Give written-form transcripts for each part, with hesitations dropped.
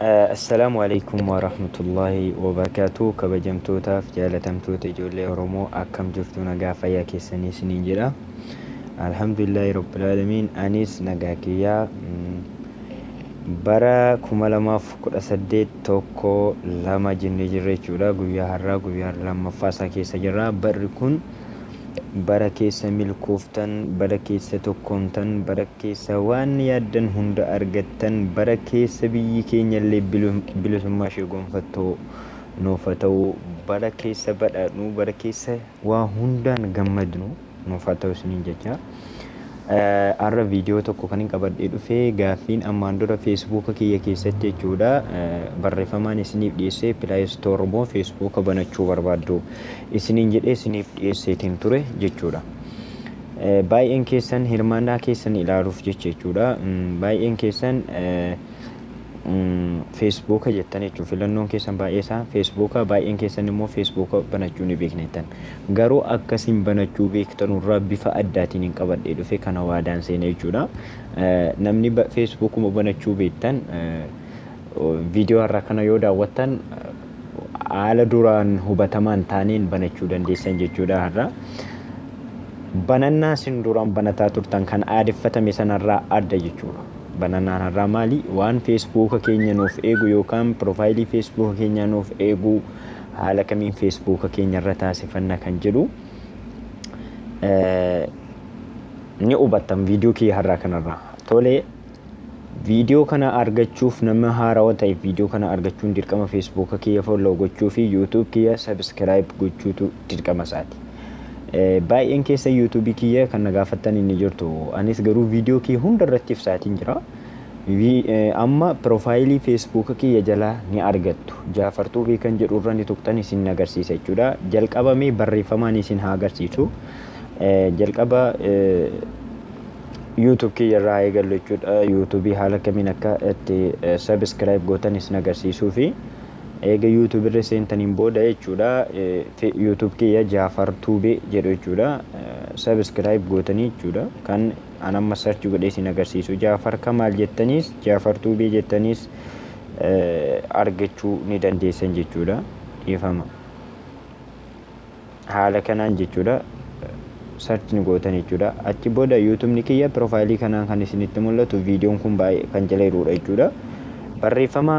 Assalaamu alaikum warahmatullahi wabarakatuh. Kabajamtootaaf jaalatamtoota ijoollee Oromoo akkam jirtu, nagaa fayyaa keessanii isiniin jedha. Alhamdulillahi rabbil aalamiin. Anis nagaa kiyyaa bara 2018 tokko lama jennee jirra jechuudha. Guyyaa har'aa guyyaa lammaffaa isaa keessa jirra. Barri kun bara keessa milkooftan, bara keessa tokkoomtan, bara keessa waan yaaddan hunda argattan, bara keessa biyyi keenya illee bilisummaa ishee gonfattoo nuuf haa ta'u, bara keessa badhaadhnu, bara keessa waa hundaan gammadnu nuuf haa ta'u isiniin jecha. Har'a viidiyoo tokko kan qabadhee dhufee gaaffiin ammaan dura feesbuuka kiyya keessatti jechuudha barreeffamaan isiniif dhiyeessee Play Store moo feesbuuka banachuu barbaaddu isiniin jedhee isiniif dhiyeesseetiin ture jechuudha. Baay'een keessan hirmaannaa keessan ilaaluuf jechuudha. Baay'een keessan feesbuuka jettan jechuudha. Filannoon keessan baay'eesaa feesbuuka, baay'een keessan immoo feesbuuka banachuu ni beeknetan. Garuu akkasiin banachuu beektanurraa bifa addaatiin hin qabadhee dhufe kana waadaan seenee jechuudha. Namni feesbuukuma banachuu beektan viidiyoo har'a kana yoo daawwattan haala duraan hubatamaan taaneen banachuu dandeessan jechuudha. Har'a banannaa isin duraan banataa turtan kan aadeffatame sanarraa adda jechuudha. Banannaan har'aa maali? Waan feesbuuka keenya nuuf eegu yookaan piroofaayilii feesbuuka keenya nuuf eegu haala kamiin feesbuuka keenya irra taasifanna kan jedhu ni hubattan viidiyoo kiyya har'aa kanarraa. Tolee, viidiyoo kana argachuuf nama haarawaa ta'e viidiyoo kana argachuun dirqama feesbuuka kiyya follow gochuu fi yuutuub kiyya sabskiraayib gochuutu dirqama isaati. Baay'een keessa yuutuubii kiyya kan na gaafattan inni jirtu, anis garuu viidiyoo kiyya hunda irratti ibsaatiin jira. Amma piroofaayilii feesbuuka kiyya jalaa ni argattu. Jaafartuu kan jedhu irra ni tuqxan isin agarsiisa jechuudha. Jalqabamee barreeffamaan isin haa agarsiisu. Jalqaba yuutuub kiyya irraa eegallu jechuudha. Yuutuubii haala kamiin akka itti sabskiraayib gootan isin agarsiisuu fi eega yuutuub irra seentaniin booda jechuudha yuutuub kiyya Jaafar Tuubee jedhu jechuudha. Sabskiraayib gootanii jechuudha. Kan an amma sarchi godhee isin agarsiisu. Jaafar Kamaal jettaniis Jaafar Tuubee jettaniis argachuu ni dandeessan jechuudha. Dhiifama. Haala kanaan jechuudha sarchi ni gootan jechuudha. Achi booda yuutuubni kiyya piroofaayilii kanaan kan isinitti mul'atu viidiyoon kun baay'ee kan jala jiruudha jechuudha. Barreeffama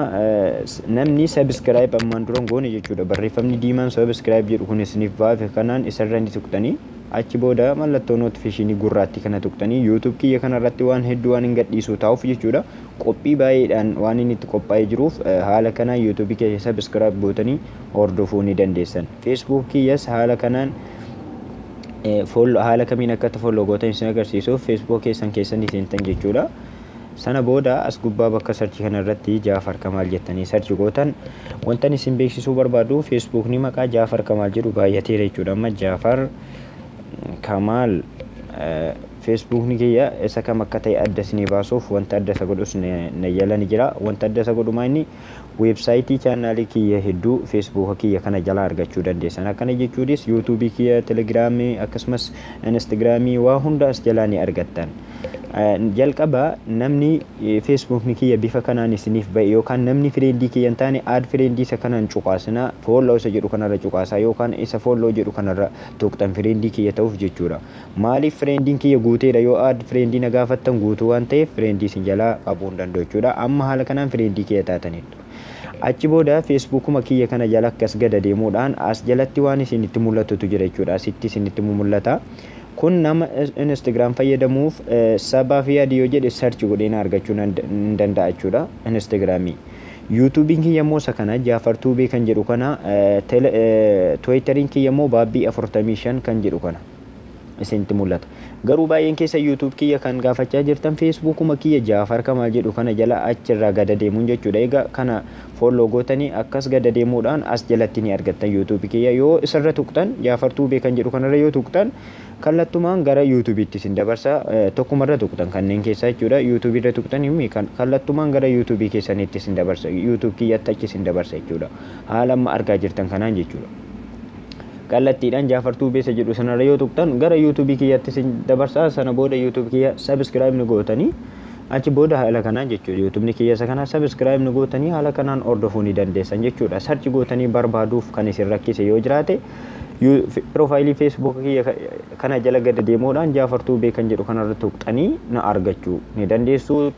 namni sabskiraayib ammaan dura goone jechuudha. Barreeffamni diimaan sabskiraayib jedhu kun isiniif baafe kanaan isarra ni tuqxanii achi booda mallattoo notifiikeeshinii gurraattii kana tuqxanii yuutuub kiyya kanarratti waan hedduu waan hin gadhiisu taa'uuf jechuudha. Qophii baay'eedhaan waan inni itti qophaa'ee jiruuf haala kanaan yuutuubii kiyya sabskiraayib gootanii hordofuu ni dandeessan. Feesbuuk kiyyas haala kanaan haala kamiin akka itti follow gootan isin agarsiisuuf feesbuuk keessanii seentan jechuudha. Sana booda as gubbaa bakka sarchi kanarratti Jaafar Kamaal jettanii sarchi gootan wanta isin beeksisuu barbaadu feesbuukni maqaa Jaafar Kamaal jedhu baay'ateera jechuudha. Amma Jaafar Kamaal feesbuukni kiyya isa kam akka ta'e adda isinii baasuuf wanta adda isa godhus na jala ni jira. Wanta adda isa godhumaa inni weebsaayitii chaanaalii kiyya hedduu feesbuuka kiyya kana jala argachuu dandeessan. Akkana jechuunis yuutuubii kiyya, telegiraamii akkasumas instagiraamii waa hunda as jalaa ni argattan. Jalqaba namni feesbuukni kiyya bifa kanaan isiniif ba'e yookaan namni fireendii kiyya hin taane aad fireendii isa kanaan cuqaasina follow isa jedhu kanarra cuqaasaa yookaan isa follow jedhu kanarra tuqxan fireendii kiyya ta'uuf jechuudha. Maaliif fireendiin kiyya guuteedha yoo aad fireendii na gaafattan guutuu waan ta'eef fireendii isin jalaa qabuu hin danda'u jechuudha. Amma haala kanaan fireendii kiyya taatanidha. Achi booda feesbuukuma kiyya kana jala akkas gada deemuudhaan as jalatti waan isinitti mul'atutu jira jechuudha. Asitti isinitti mul'ata. Kun nama Instagram fayyadamuuf sabaa fi yaadii yoo jedhe sarchi godhee argachuu ni danda'a jechuudha. Instagramii. yuutuubiin kiyya immoo isa kana Jaafar Tuubee kan jedhu kana Twiitteriin kiyya immoo Baabbii 45 kan jedhu kana isinitti mul'ata. Garuu baay'een keessa yuutuub kiyya kan gaafachaa jirtan feesbuukuma kiyya Jaafar Kamaal jedhu kana jala achirraa gada deemuun jechuudha. Egaa kana follow gootanii akkas gada deemuudhaan as jalatti ni argattan yuutuubii kiyya. Yoo isarra tuqxan Jaafar Tuubee kan jedhu kanarra yoo tuqxan kallattumaan gara yuutuubiitti isin dabarsa. Tokkumarra tuqxan kanneen keessaa jechuudha. Yuutuubiirra tuqxan himmi kallattumaan gara yuutuubii keessaniitti isin dabarsa. Yuutuub kiyyatti achi isin dabarsa jechuudha. Haala amma argaa jirtan kanaan jechuudha. kallattiidhaan Jaafar Tuubee isa jedhu sanarra yoo tuqxan gara yuutuubii kiyyatti isin dabarsa. Sana booda yuutuub kiyya subscribe ni gootanii achi booda haala kanaan jechuudha YouTube kiyya kana subscribe nu gootanii haala kanaan hordofuu ni dandeessan jechuudha. Search gootanii barbaaduuf kan isin rakkise yoo jiraate profaayilii Facebook kiyya kana jala gad deemuudhaan Jaafartuu Beekan jedhu kanarra tuqxanii na argachuu ni dandeessu.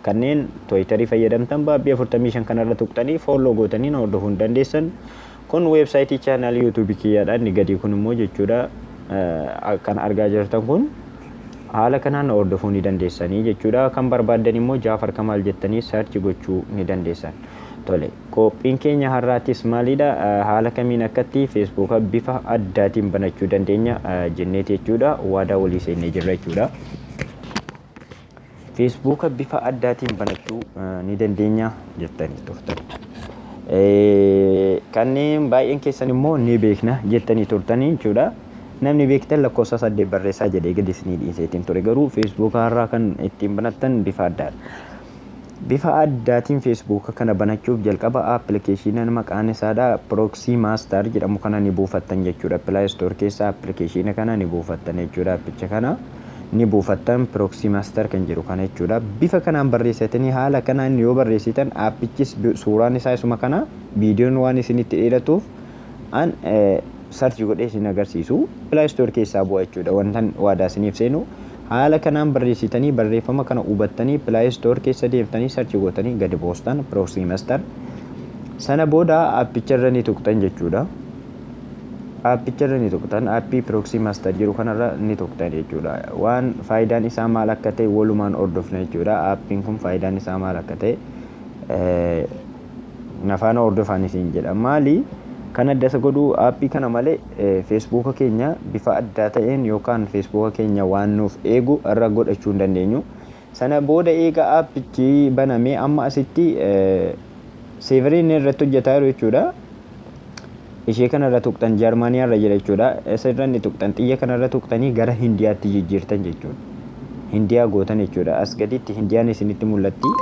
Kanneen Twitter fayyadamtan baabbii 45 kanarra tuqxanii follow gootanii na hordofuu ni dandeessan. Kun website channel YouTube kiyyaadhaan ni gadi kun immoo jechuudha kan argaa jirtan kun haala kanaan hordofuu ni dandeessanii jechuudha. Kan barbaadan immoo Jaafar Kamaal jettanii search gochuu ni dandeessan. Tole qophiin keenya har'aatis maalidha haala kamiin akkatti Facebook bifa addaatiin banachuu dandeenya jenneeti jechuudha. Waadaa walii seennee jirra jechuudha. Facebook bifa addaatiin banachuu ni dandeenya jettanii turtan. Kanneen baay'een keessan immoo ni beekna jettanii turtanii jechuudha. Namni beektan lakkoofsa 8 barreessaa jedhee gadi isinii dhiiseetiin ture garuu Facebook har'aa kan ittiin banattan bifa addaadha. Bifa addaatiin Facebook kana banachuuf jalqaba application maqaan isaadha Proxy Master jedhamu kana ni buufattan jechuudha. Play Store keessa application kana ni buufattan jechuudha. Appicha kana ni buufattan Proxy Master kan jedhu kana jechuudha. Bifa kanaan barreessitanii haala kanaan yoo barreessitan appichis suuraan isaa isuma kana viidiyoon waan isinitti dheeratuuf an search godhee isin agarsiisu Play Store keessaa bu'a jechuudha. Wantan waadaa isiniif seenu haala kanaan barreessitanii barreeffama kana hubattanii Play Store keessa deemtanii search gootanii gadi buustan Proxy Master sana booda appicharra ni tuqxan jechuudha. Appicharra ni tuqxan appii Proxy Master jedhu kanarra ni tuqxan jechuudha. Waan faayidaan isaa maal akka ta'e walumaan hordofna jechuudha. Appiin kun faayidaan isaa maal akka ta'e nafaana hordofaan isin jedha. Maali? Kan adda isa godhu appii kana malee Facebook keenya bifa addaa ta'een yookaan Facebook keenya waan nuuf eegu irra godhachuu hin dandeenyu. Sana booda eega appichi banamee amma asitti seeveriin irratti hojjetaa jiru jechuudha. Ishee kanarra tuqxan Jarmaniyaa irra jira jechuudha. Isirra ni tuqxan xiyya kanarra tuqxanii gara Hindiyaatti jijjiirtan jechuudha. Hindiyaa gootan jechuudha. As gaditti Hindiyaan isinitti mul'atti.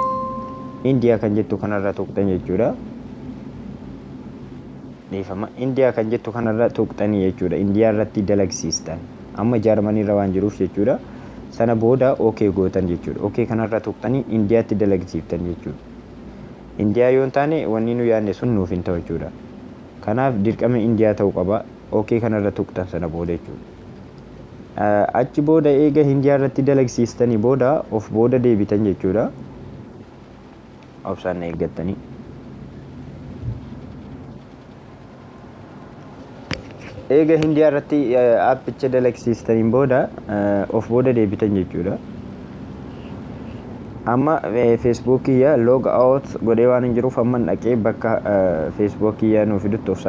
Hindiyaa kan jettu kanarra tuqxan jechuudha. India kan jettu kanarra tuqxanii jechuudha. Indiyaa irratti dalagsiistan amma Jarmanii irra waan jiruuf jechuudha. Sana booda okay gootan jechuudha. Okay kanarra tuqxanii Indiyaatti dalagsiiftan jechuudha. Indiyaa yoo taane wanni nu yaadne sun nuuf hin ta'u jechuudha. Kanaaf dirqama Indiyaa ta'uu qaba. Okay kanarra tuqxan sana booda jechuudha. Achi booda eega Indiyaa irratti dalagsiistanii booda of booda deebitan jechuudha. Obsaan eeggattanii eega Hindiyaa irratti appicha dalagsiistaniin booda of booda deebitan jechuudha. Amma Facebook kiyya log out godhee waan hin jiruuf amma dhaqee bakka Facebook kiyya nuuf fidutti of